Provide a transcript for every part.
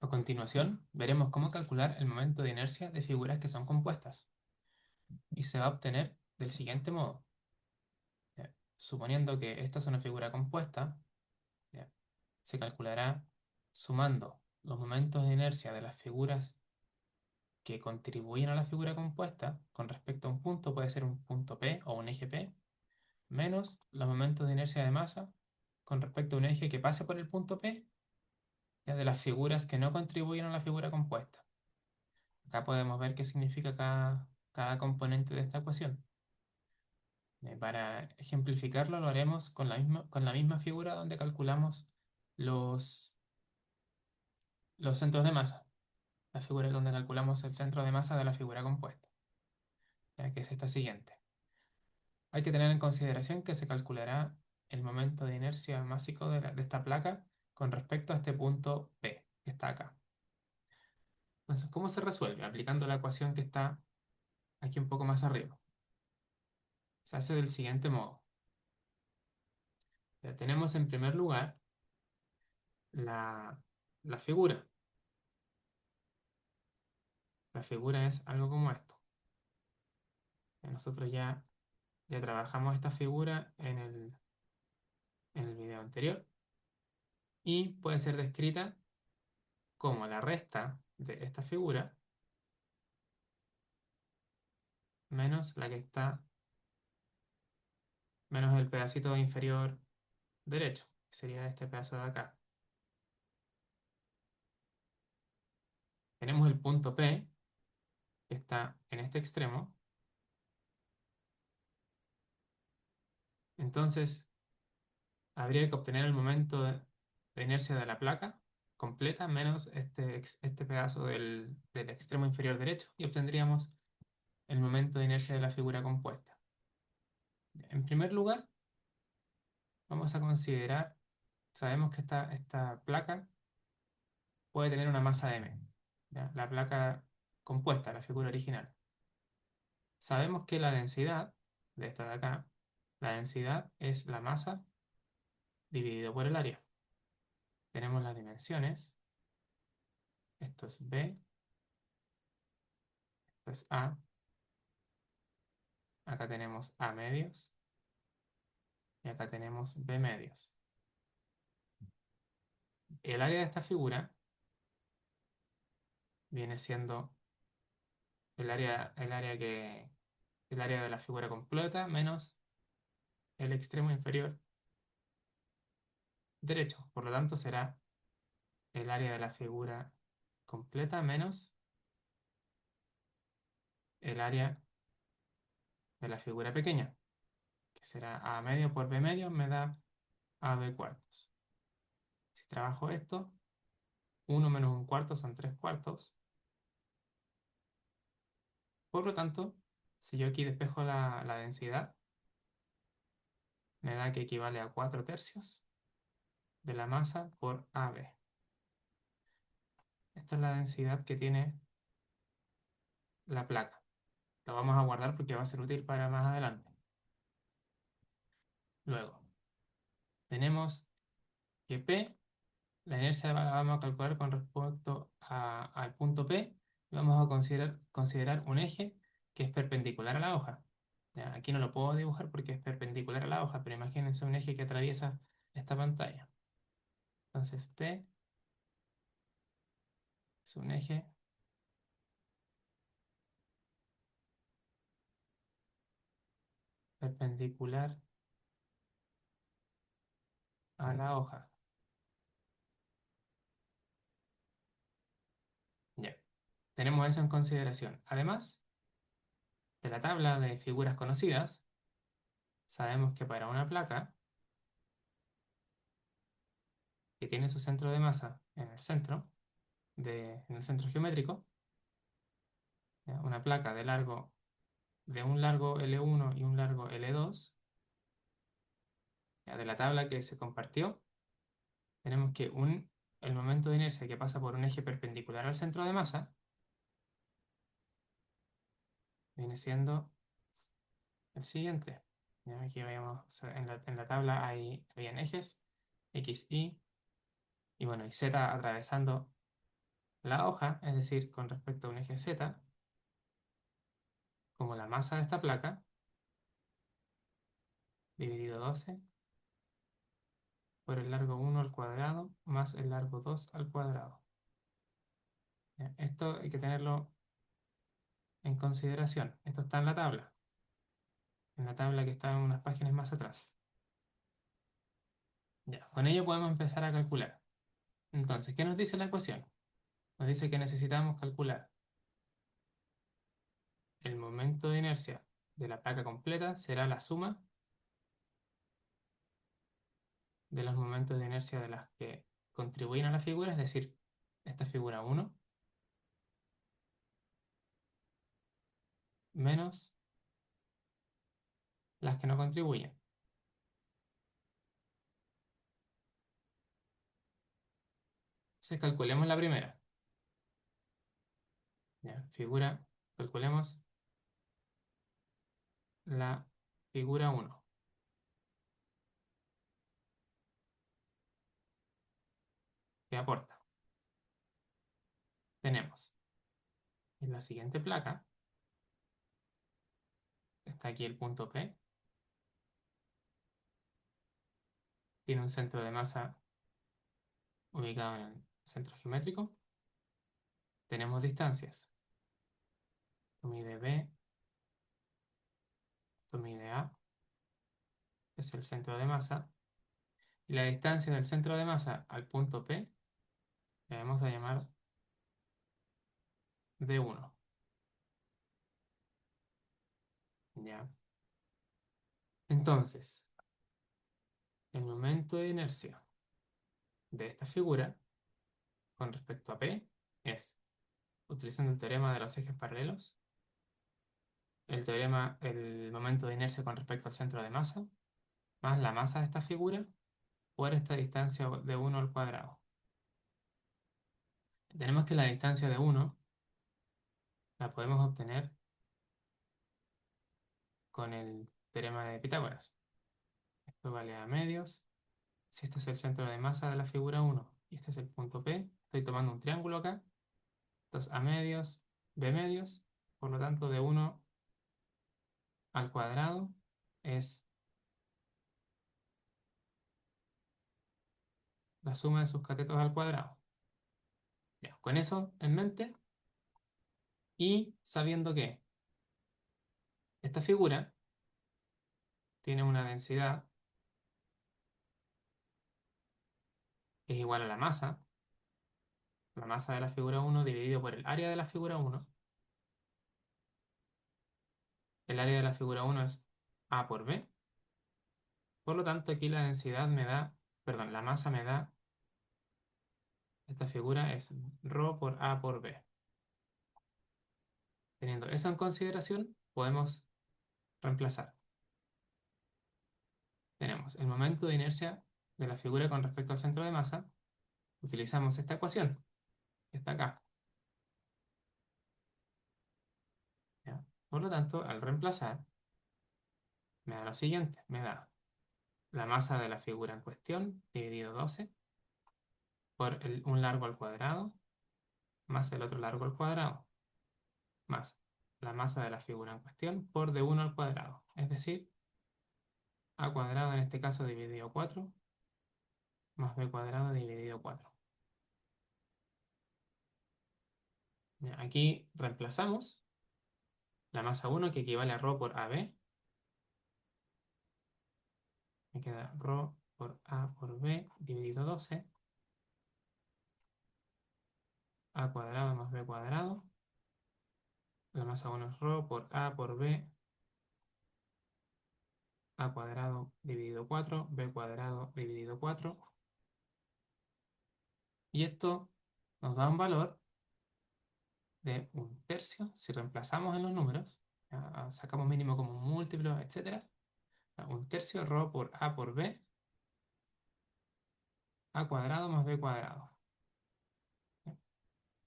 A continuación, veremos cómo calcular el momento de inercia de figuras que son compuestas, y se va a obtener del siguiente modo. ¿Ya? Suponiendo que esta es una figura compuesta, ¿ya? Se calculará sumando los momentos de inercia de las figuras que contribuyen a la figura compuesta con respecto a un punto, puede ser un punto P o un eje P, menos los momentos de inercia de masa con respecto a un eje que pase por el punto P, ¿ya? De las figuras que no contribuyen a la figura compuesta. Acá podemos ver qué significa cada componente de esta ecuación. Para ejemplificarlo lo haremos con la misma figura donde calculamos los, los centros de masa. La figura donde calculamos el centro de masa de la figura compuesta, ya que es esta siguiente. Hay que tener en consideración que se calculará el momento de inercia másico de esta placa con respecto a este punto P, que está acá. Entonces, ¿cómo se resuelve? Aplicando la ecuación que está aquí un poco más arriba. Se hace del siguiente modo. Ya tenemos en primer lugar la, la figura. La figura es algo como esto. Nosotros ya trabajamos esta figura en el video anterior y puede ser descrita como la resta de esta figura menos la que está, menos el pedacito inferior derecho, que sería este pedazo de acá. Tenemos el punto P, que está en este extremo. Entonces, habría que obtener el momento de inercia de la placa completa menos este pedazo del extremo inferior derecho y obtendríamos el momento de inercia de la figura compuesta. En primer lugar, vamos a considerar, sabemos que esta placa puede tener una masa m, ¿ya? La placa compuesta, la figura original. Sabemos que la densidad de esta de acá, la densidad es la masa dividido por el área. Tenemos las dimensiones, esto es B, esto es A, acá tenemos A medios y acá tenemos B medios. El área de esta figura viene siendo el área de la figura completa menos el extremo inferior derecho. Por lo tanto, será el área de la figura completa menos el área de la figura pequeña, que será A medio por B medio, me da AB cuartos. Si trabajo esto, 1 menos un cuarto son 3 cuartos. Por lo tanto, si yo aquí despejo la densidad, me da que equivale a 4 tercios de la masa por AB. Esta es la densidad que tiene la placa. Lo vamos a guardar porque va a ser útil para más adelante. Luego, tenemos que P, la inercia la vamos a calcular con respecto al punto P, y vamos a considerar un eje que es perpendicular a la hoja. ¿Ya? Aquí no lo puedo dibujar porque es perpendicular a la hoja, pero imagínense un eje que atraviesa esta pantalla. Entonces P es un eje perpendicular a la hoja. Ya, tenemos eso en consideración. Además de la tabla de figuras conocidas, sabemos que para una placa que tiene su centro de masa en el centro, en el centro geométrico, ¿ya? Una placa de un largo L1 y un largo L2, ¿ya? De la tabla que se compartió, tenemos que el momento de inercia que pasa por un eje perpendicular al centro de masa viene siendo el siguiente. ¿Ya? Aquí veamos, en la tabla habían ejes, X, Y, y bueno, y Z atravesando la hoja, es decir, con respecto a un eje Z, como la masa de esta placa, dividido 12 por el largo 1 al cuadrado más el largo 2 al cuadrado. ¿Ya? Esto hay que tenerlo en consideración. Esto está en la tabla que está en unas páginas más atrás. Ya, con ello podemos empezar a calcular. Entonces, ¿qué nos dice la ecuación? Nos dice que necesitamos calcular el momento de inercia de la placa completa, será la suma de los momentos de inercia de las que contribuyen a la figura, es decir, esta figura 1 menos las que no contribuyen. Entonces calculemos la primera. Ya, calculemos la figura 1. ¿Qué aporta? Tenemos en la siguiente placa, está aquí el punto P, tiene un centro de masa ubicado en el centro geométrico. Tenemos distancias. Esto mide B, esto mide A, es el centro de masa. Y la distancia del centro de masa al punto P le vamos a llamar D1. ¿Ya? Entonces, el momento de inercia de esta figura con respecto a P es, utilizando el teorema de los ejes paralelos, el momento de inercia con respecto al centro de masa, más la masa de esta figura, por esta distancia de 1 al cuadrado. Tenemos que la distancia de 1 la podemos obtener con el teorema de Pitágoras. Esto vale a medios. Si este es el centro de masa de la figura 1 y este es el punto P, estoy tomando un triángulo acá. Entonces a medios, B medios, por lo tanto de 1 al cuadrado es la suma de sus catetos al cuadrado. Ya, con eso en mente y sabiendo que esta figura tiene una densidad que es igual a la masa de la figura 1 dividido por el área de la figura 1. El área de la figura 1 es A por B. Por lo tanto, aquí la densidad me da, perdón, la masa me da, esta figura es ρ por A por B. Teniendo eso en consideración, podemos reemplazar. Tenemos el momento de inercia de la figura con respecto al centro de masa. Utilizamos esta ecuación, que está acá. ¿Ya? Por lo tanto, al reemplazar, me da lo siguiente. Me da la masa de la figura en cuestión, dividido 12, por un largo al cuadrado, más el otro largo al cuadrado, más la masa de la figura en cuestión, por d1 al cuadrado. Es decir, a cuadrado en este caso dividido 4, más b cuadrado dividido 4. Ya, aquí reemplazamos la masa 1 que equivale a ρ por AB. Me queda ρ por A por B dividido 12. A cuadrado más B cuadrado. La masa 1 es ρ por A por B. A cuadrado dividido 4. B cuadrado dividido 4. Y esto nos da un valor de 1/3. Si reemplazamos en los números, ya, sacamos mínimo como múltiplo, etc. 1/3 ρ por A por B. A cuadrado más B cuadrado.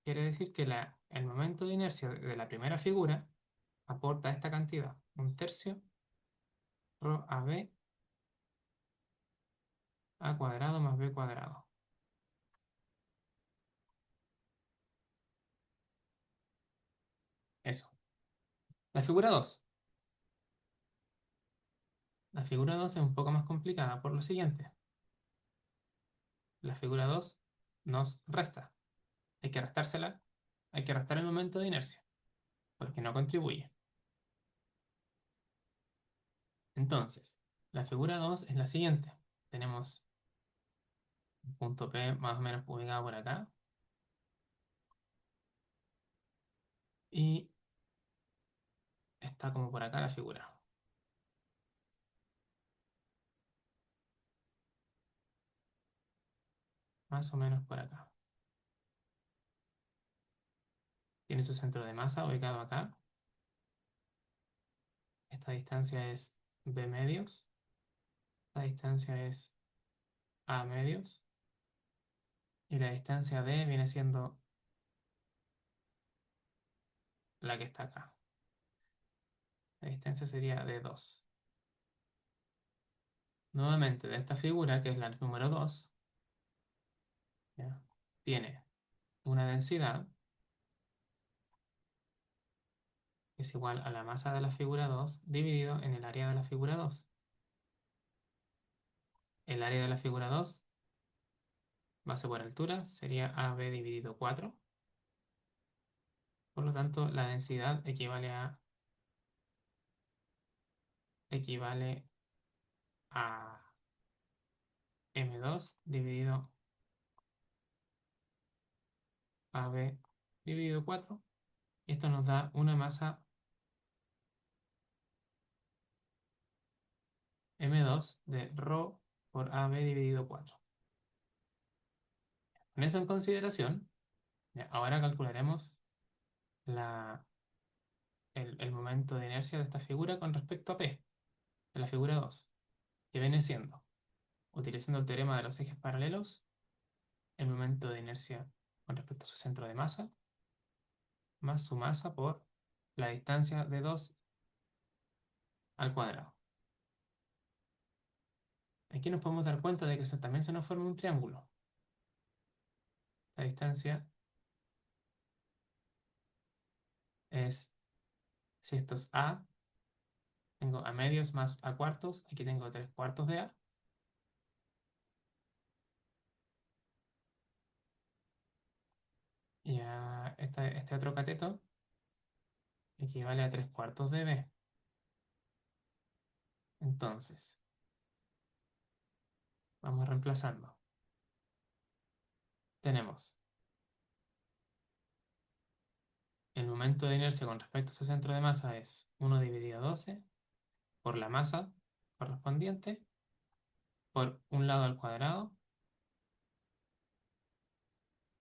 Quiere decir que el momento de inercia de la primera figura aporta esta cantidad, 1/3 ρ a B a cuadrado más B cuadrado. Eso. La figura 2. La figura 2 es un poco más complicada por lo siguiente. La figura 2 nos resta. Hay que restársela. Hay que restar el momento de inercia, porque no contribuye. Entonces, la figura 2 es la siguiente. Tenemos un punto P más o menos ubicado por acá. Y está como por acá la figura. Más o menos por acá. Tiene su centro de masa ubicado acá. Esta distancia es B medios. Esta distancia es A medios. Y la distancia D viene siendo la que está acá. La distancia sería de 2. Nuevamente, de esta figura, que es la número 2, ¿ya? Tiene una densidad que es igual a la masa de la figura 2 dividido en el área de la figura 2. El área de la figura 2, base por altura, sería AB dividido 4. Por lo tanto, la densidad equivale a M2 dividido AB dividido 4. Y esto nos da una masa M2 de ρ por AB dividido 4. Con eso en consideración, ya, ahora calcularemos el momento de inercia de esta figura con respecto a P, de la figura 2, que viene siendo, utilizando el teorema de los ejes paralelos, el momento de inercia con respecto a su centro de masa, más su masa por la distancia de 2 al cuadrado. Aquí nos podemos dar cuenta de que también se nos forma un triángulo. La distancia es, si esto es A, tengo A medios más A cuartos, aquí tengo 3 cuartos de A. Y este otro cateto equivale a 3 cuartos de B. Entonces, vamos reemplazando. Tenemos el momento de inercia con respecto a su centro de masa es 1 dividido 12 por la masa correspondiente por un lado al cuadrado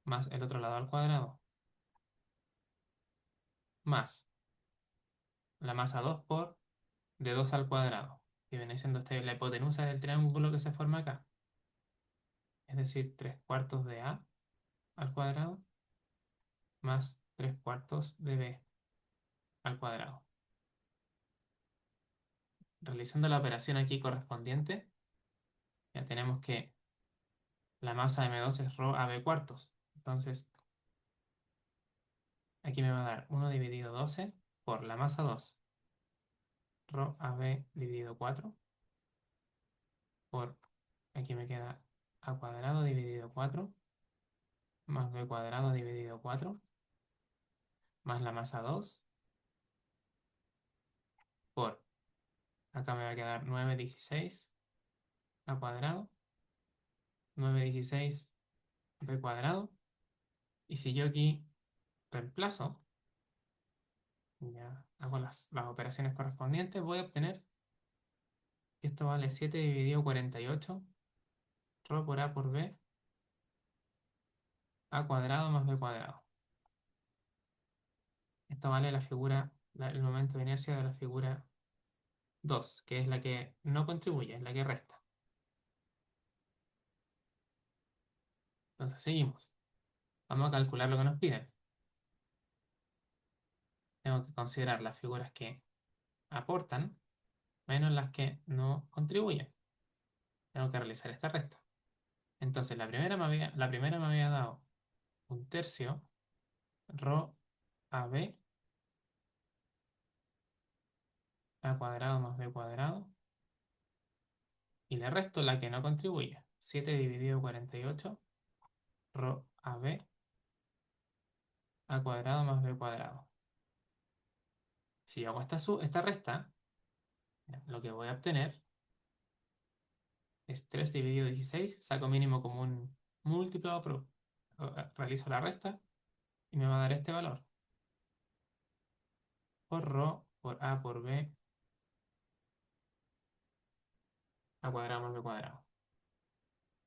más el otro lado al cuadrado más la masa 2 por de 2 al cuadrado, que viene siendo la hipotenusa del triángulo que se forma acá. Es decir, 3 cuartos de A al cuadrado más 3 cuartos de B al cuadrado. Realizando la operación aquí correspondiente, ya tenemos que la masa de M2 es ρ a B cuartos. Entonces, aquí me va a dar 1 dividido 12 por la masa 2, ρ a B dividido 4, por, aquí me queda A cuadrado dividido 4, más B cuadrado dividido 4, más la masa 2, por, acá me va a quedar 9,16 A cuadrado, 9,16 B cuadrado. Y si yo aquí reemplazo, ya hago las operaciones correspondientes, voy a obtener que esto vale 7 dividido 48, ρ por A por B, A cuadrado más B cuadrado. Esto vale el momento de inercia de la figura 2, que es la que no contribuye, es la que resta. Entonces seguimos. Vamos a calcular lo que nos piden. Tengo que considerar las figuras que aportan menos las que no contribuyen. Tengo que realizar esta resta. Entonces la primera me había dado 1/3 ρ a B A cuadrado más B cuadrado. Y le resto la que no contribuye. 7 dividido 48, rho AB a cuadrado más B cuadrado. Si yo hago esta resta, lo que voy a obtener es 3 dividido 16, saco mínimo común múltiplo, realizo la resta y me va a dar este valor. Por rho, por A, por B, a cuadrado más B cuadrado.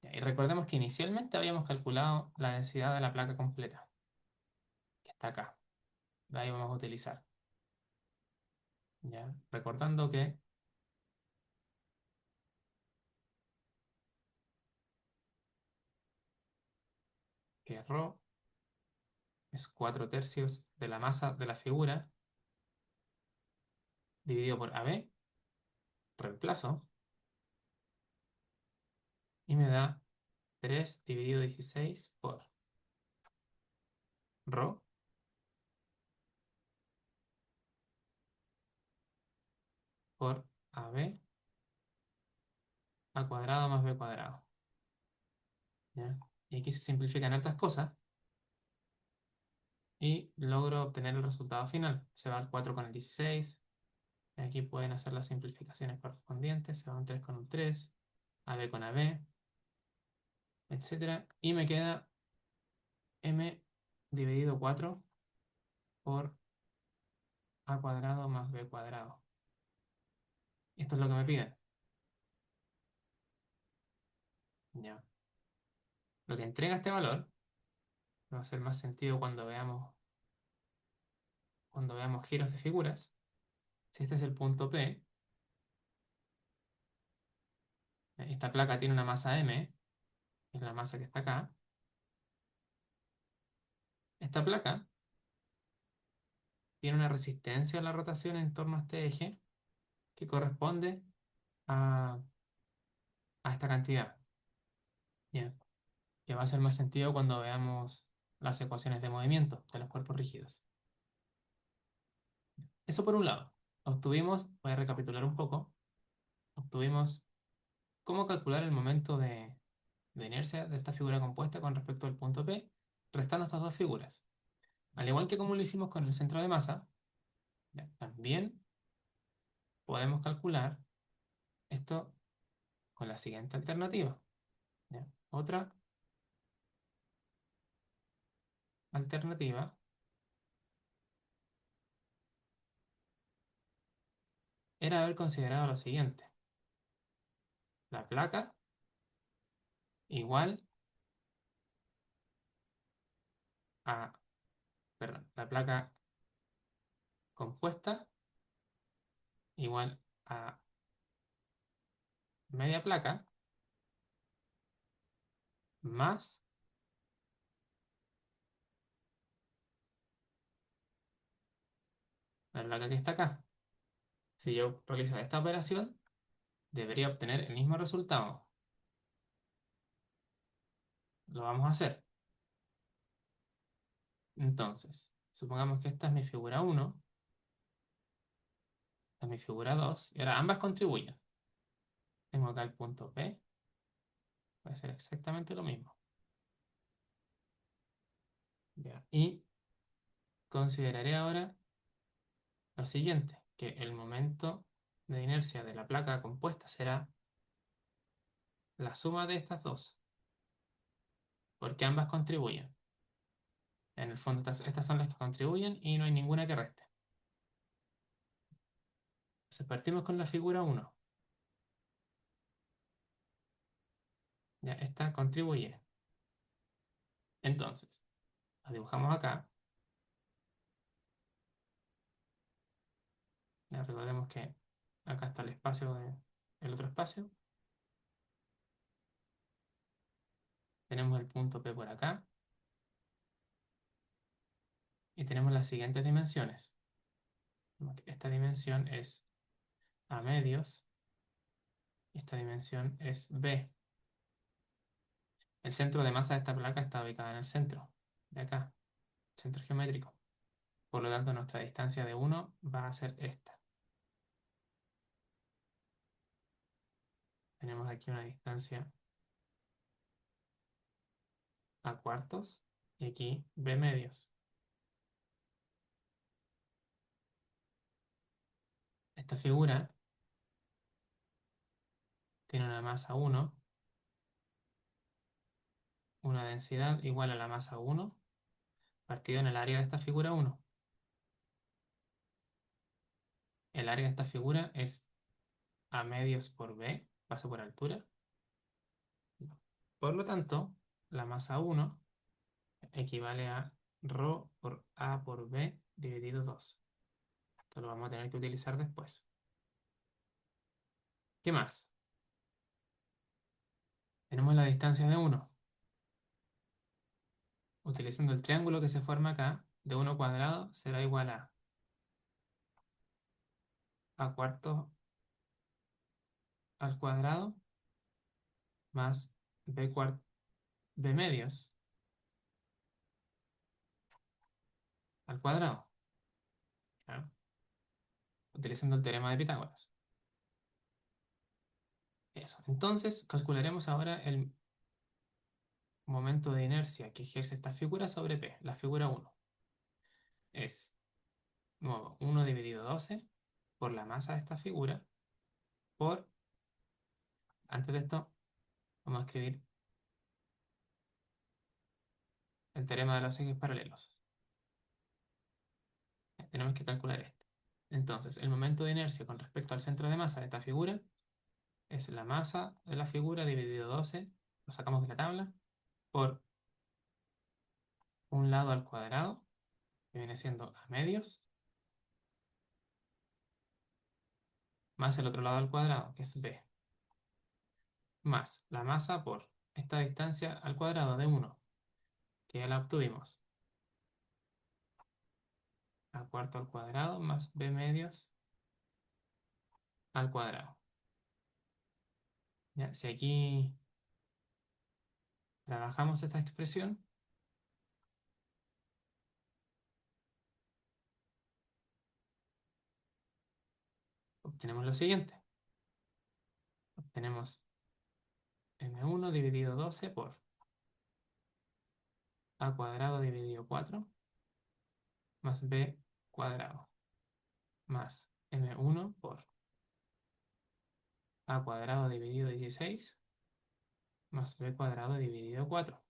Y recordemos que inicialmente habíamos calculado la densidad de la placa completa, que está acá. La íbamos a utilizar. ¿Ya? Recordando que rho es 4/3 de la masa de la figura dividido por AB, reemplazo, y me da 3 dividido 16 por rho por AB a cuadrado más B cuadrado. ¿Ya? Y aquí se simplifican estas cosas y logro obtener el resultado final. Se va al 4 con el 16. Aquí pueden hacer las simplificaciones correspondientes. Se va un 3 con un 3, AB con AB, etc. Y me queda M dividido 4 por A cuadrado más B cuadrado. Esto es lo que me piden. Ya. Lo que entrega este valor va a hacer más sentido cuando veamos giros de figuras. Si este es el punto P, esta placa tiene una masa M, que es la masa que está acá. Esta placa tiene una resistencia a la rotación en torno a este eje que corresponde a, a esta cantidad. Ya. Que va a hacer más sentido cuando veamos las ecuaciones de movimiento de los cuerpos rígidos. Eso por un lado. Voy a recapitular un poco, obtuvimos cómo calcular el momento de inercia de esta figura compuesta con respecto al punto P, restando estas dos figuras. Al igual que como lo hicimos con el centro de masa, ya, también podemos calcular esto con la siguiente alternativa. ¿Ya? Otra alternativa era haber considerado lo siguiente. La placa igual a, perdón, la placa compuesta igual a media placa más la placa que está acá. Si yo realizo esta operación, debería obtener el mismo resultado. Lo vamos a hacer. Entonces, supongamos que esta es mi figura 1, esta es mi figura 2, y ahora ambas contribuyen. Tengo acá el punto P, va a ser exactamente lo mismo. Ya. Y consideraré ahora lo siguiente, que el momento de inercia de la placa compuesta será la suma de estas dos, porque ambas contribuyen. En el fondo, estas son las que contribuyen y no hay ninguna que reste. Entonces, partimos con la figura 1. Ya, esta contribuye. Entonces, la dibujamos acá. Ya, recordemos que acá está el espacio el otro espacio. Tenemos el punto P por acá. Y tenemos las siguientes dimensiones. Esta dimensión es A medios. Esta dimensión es B. El centro de masa de esta placa está ubicado en el centro. De acá. Centro geométrico. Por lo tanto, nuestra distancia de 1 va a ser esta. Tenemos aquí una distancia a cuartos y aquí b medios. Esta figura tiene una masa 1, una densidad igual a la masa 1, partido en el área de esta figura 1. El área de esta figura es a medios por b, paso por altura. Por lo tanto, la masa 1 equivale a ρ por a por b dividido 2. Esto lo vamos a tener que utilizar después. ¿Qué más? Tenemos la distancia de 1. Utilizando el triángulo que se forma acá, de 1 cuadrado será igual a cuartos al cuadrado más b medios al cuadrado. ¿Claro? Utilizando el teorema de Pitágoras. Eso. Entonces, calcularemos ahora el momento de inercia que ejerce esta figura sobre P. La figura 1 es, nuevo, 1 dividido 12 por la masa de esta figura por, antes de esto, vamos a escribir el teorema de los ejes paralelos. Tenemos que calcular esto. Entonces, el momento de inercia con respecto al centro de masa de esta figura es la masa de la figura dividido 12, lo sacamos de la tabla, por un lado al cuadrado, que viene siendo a medios, más el otro lado al cuadrado, que es b, más la masa por esta distancia al cuadrado de 1, que ya la obtuvimos, a cuarto al cuadrado, más b medios al cuadrado. ¿Ya? Si aquí trabajamos esta expresión, obtenemos lo siguiente. Obtenemos m1 dividido 12 por a cuadrado dividido 4 más b cuadrado más m1 por a cuadrado dividido 16 más b cuadrado dividido 4.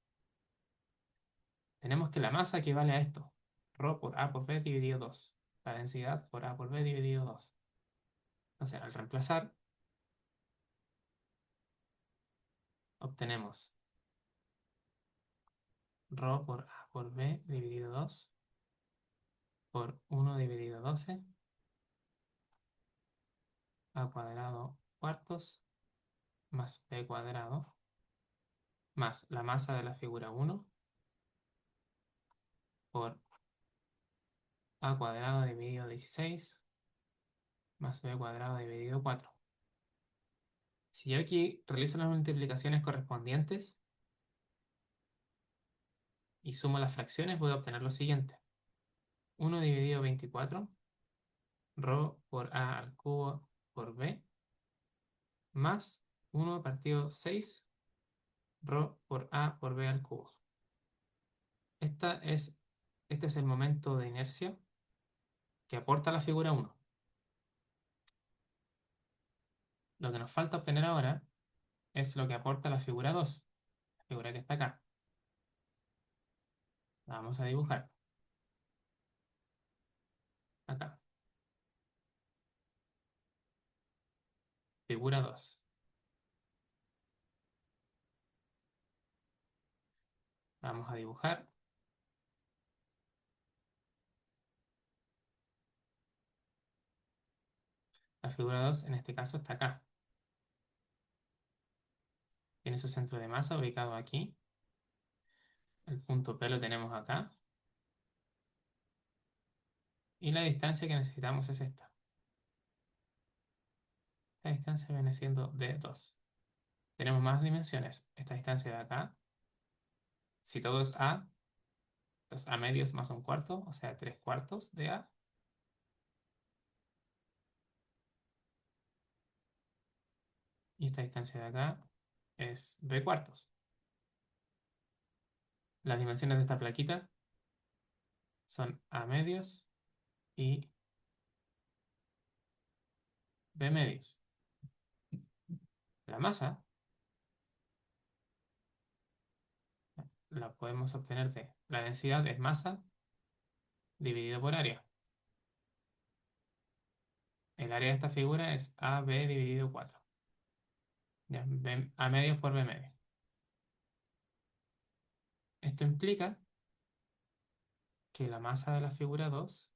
Tenemos que la masa equivale a esto, ρ por a por b dividido 2, la densidad por a por b dividido 2. Entonces, al reemplazar, obtenemos ρ por a por b dividido 2 por 1 dividido 12 a cuadrado cuartos más b cuadrado más la masa de la figura 1 por a cuadrado dividido 16 más b cuadrado dividido 4. Si yo aquí realizo las multiplicaciones correspondientes y sumo las fracciones, voy a obtener lo siguiente. 1 dividido 24, ρ por a al cubo por b, más 1 partido 6, ρ por a por b al cubo. Este es el momento de inercia que aporta la figura 1. Lo que nos falta obtener ahora es lo que aporta la figura 2, la figura que está acá. La vamos a dibujar. Acá. Figura 2. Vamos a dibujar. La figura 2 en este caso está acá. Tiene su centro de masa ubicado aquí. El punto P lo tenemos acá. Y la distancia que necesitamos es esta. La distancia viene siendo de 2. Tenemos más dimensiones. Esta distancia de acá, si todo es A, pues A medios más un cuarto, o sea, 3 cuartos de A. Y esta distancia de acá es b cuartos. Las dimensiones de esta plaquita son a medios y b medios. La masa la podemos obtener de la densidad es masa dividido por área. El área de esta figura es AB dividido 4. Ya, A medios por B medios. Esto implica que la masa de la figura 2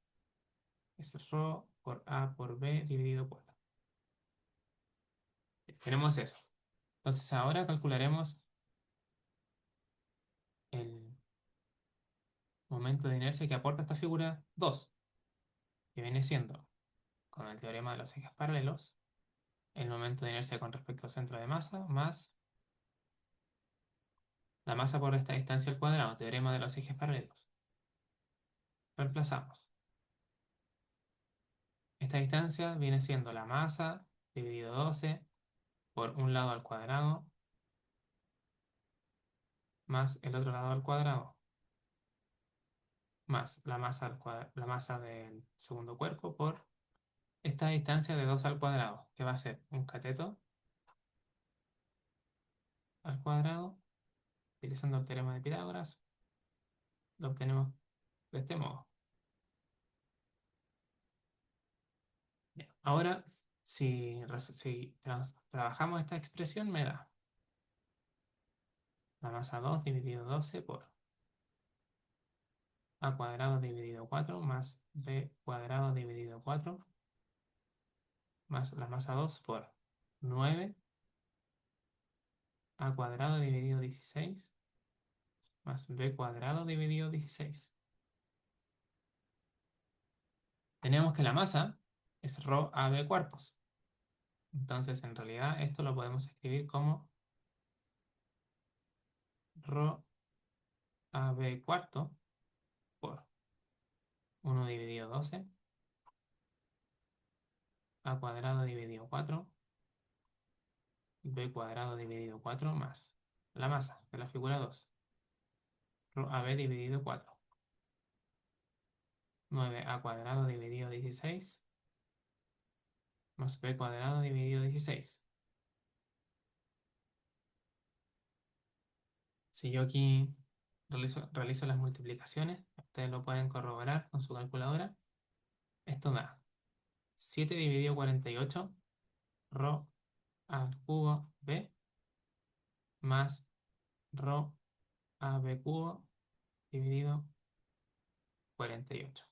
es ρ por A por B dividido 4. Tenemos eso. Entonces ahora calcularemos el momento de inercia que aporta esta figura 2, que viene siendo, con el teorema de los ejes paralelos, el momento de inercia con respecto al centro de masa más la masa por esta distancia al cuadrado, teorema de los ejes paralelos. Reemplazamos. Esta distancia viene siendo la masa dividido 12 por un lado al cuadrado más el otro lado al cuadrado más la masa del segundo cuerpo por esta distancia de 2 al cuadrado, que va a ser un cateto al cuadrado, utilizando el teorema de Pitágoras, lo obtenemos de este modo. Bien. Ahora, si trabajamos esta expresión, me da la masa 2 dividido 12 por a cuadrado dividido 4 más b cuadrado dividido 4 más la masa 2 por 9 a cuadrado dividido 16 más b cuadrado dividido 16. Tenemos que la masa es ρ a b cuartos. Entonces, en realidad, esto lo podemos escribir como ρ a b cuarto por 1 dividido 12 a cuadrado dividido 4 b cuadrado dividido 4 más la masa de la figura 2, ρ a b dividido 4. 9a cuadrado dividido 16 más b cuadrado dividido 16. Si yo aquí realizo las multiplicaciones, ustedes lo pueden corroborar con su calculadora. Esto da 7 dividido 48 ρ al cubo b más ρ a b cubo dividido 48.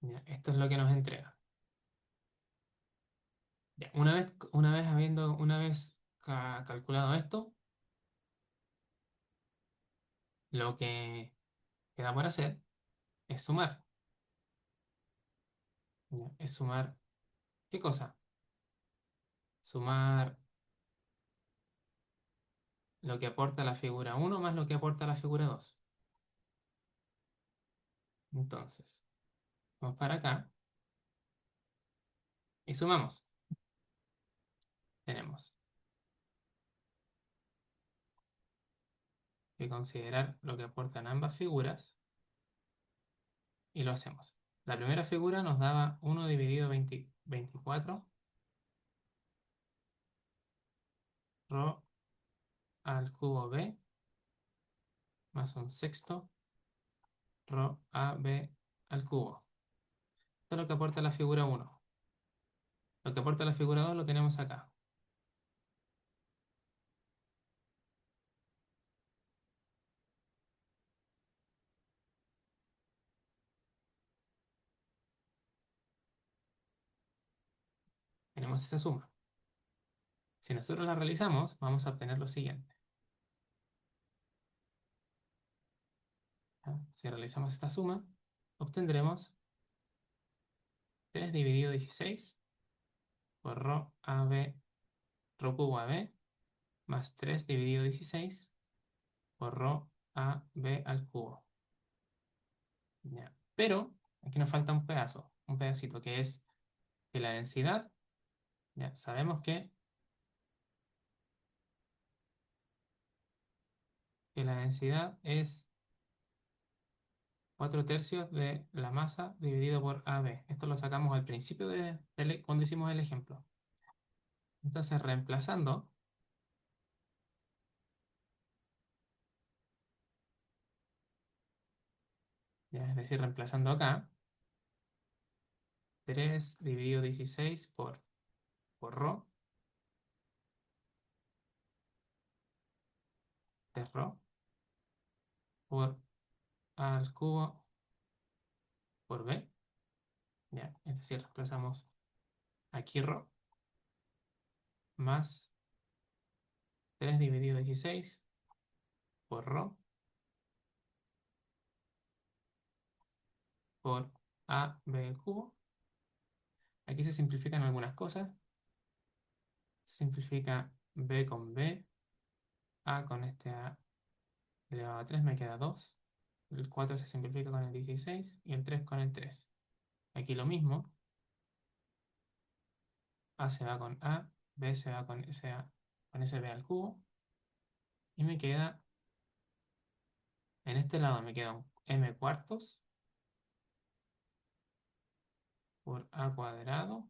Ya, esto es lo que nos entrega. Ya, una vez calculado esto, lo que queda por hacer es sumar. Ya, es sumar, ¿qué cosa? Sumar lo que aporta la figura 1 más lo que aporta la figura 2. Entonces, vamos para acá y sumamos. Tenemos que considerar lo que aportan ambas figuras y lo hacemos. La primera figura nos daba 1 dividido 24 ρ al cubo b más un sexto ρ a b al cubo. Esto es lo que aporta la figura 1. Lo que aporta la figura 2 lo tenemos acá. Tenemos esa suma. Si nosotros la realizamos, vamos a obtener lo siguiente. ¿Ya? Si realizamos esta suma, obtendremos 3 dividido 16 por ρ a b, ρ cubo a b, más 3 dividido 16 por ρ a b al cubo. ¿Ya? Pero Aquí nos falta un pedacito, que es que la densidad, ya sabemos que la densidad es 4 tercios de la masa dividido por AB. Esto lo sacamos al principio cuando hicimos el ejemplo. Entonces, reemplazando, ya, es decir, reemplazando acá, 3 dividido 16 por ρ, 3 ρ, por A al cubo por B. Ya, es decir, reemplazamos aquí ρ más 3 dividido 16 por ρ por AB al cubo. Aquí se simplifican algunas cosas. Se simplifica B con B, A con este A elevado a 3 me queda 2. El 4 se simplifica con el 16 y el 3 con el 3. Aquí lo mismo. A se va con A, B se va con ese A, con ese B al cubo. Y me queda, en este lado me queda un M cuartos por A cuadrado.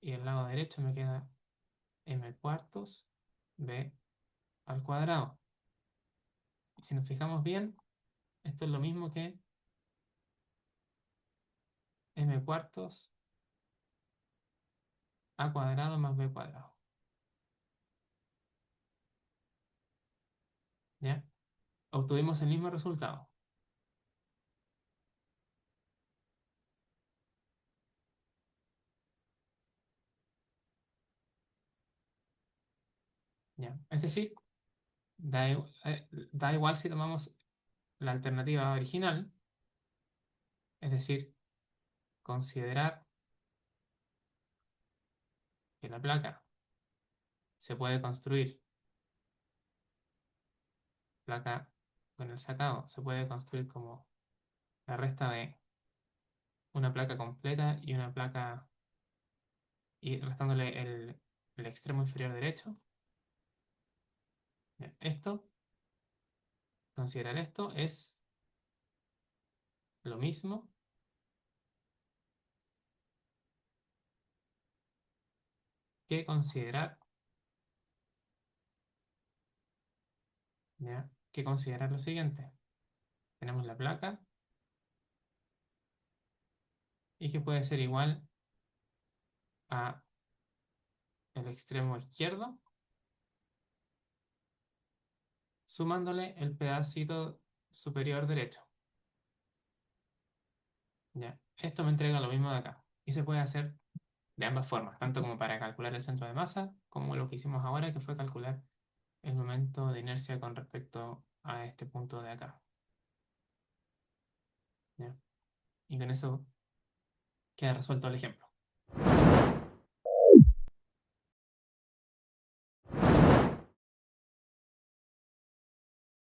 Y el lado derecho me queda M cuartos B al cuadrado. Y si nos fijamos bien, esto es lo mismo que M cuartos A cuadrado más B cuadrado. ¿Ya? Obtuvimos el mismo resultado. ¿Ya? Es decir, da igual si tomamos la alternativa original, es decir, considerar que la placa se puede construir, placa con el sacado, se puede construir como la resta de una placa completa y una placa, y restándole el extremo inferior derecho. ¿Ya? Considerar esto es lo mismo que considerar, ¿ya? Que considerar lo siguiente. Tenemos la placa y que puede ser igual a el extremo izquierdo sumándole el pedacito superior derecho. ¿Ya? Esto me entrega lo mismo de acá. Y se puede hacer de ambas formas, tanto como para calcular el centro de masa, como lo que hicimos ahora, que fue calcular el momento de inercia con respecto a este punto de acá. ¿Ya? Y con eso queda resuelto el ejemplo.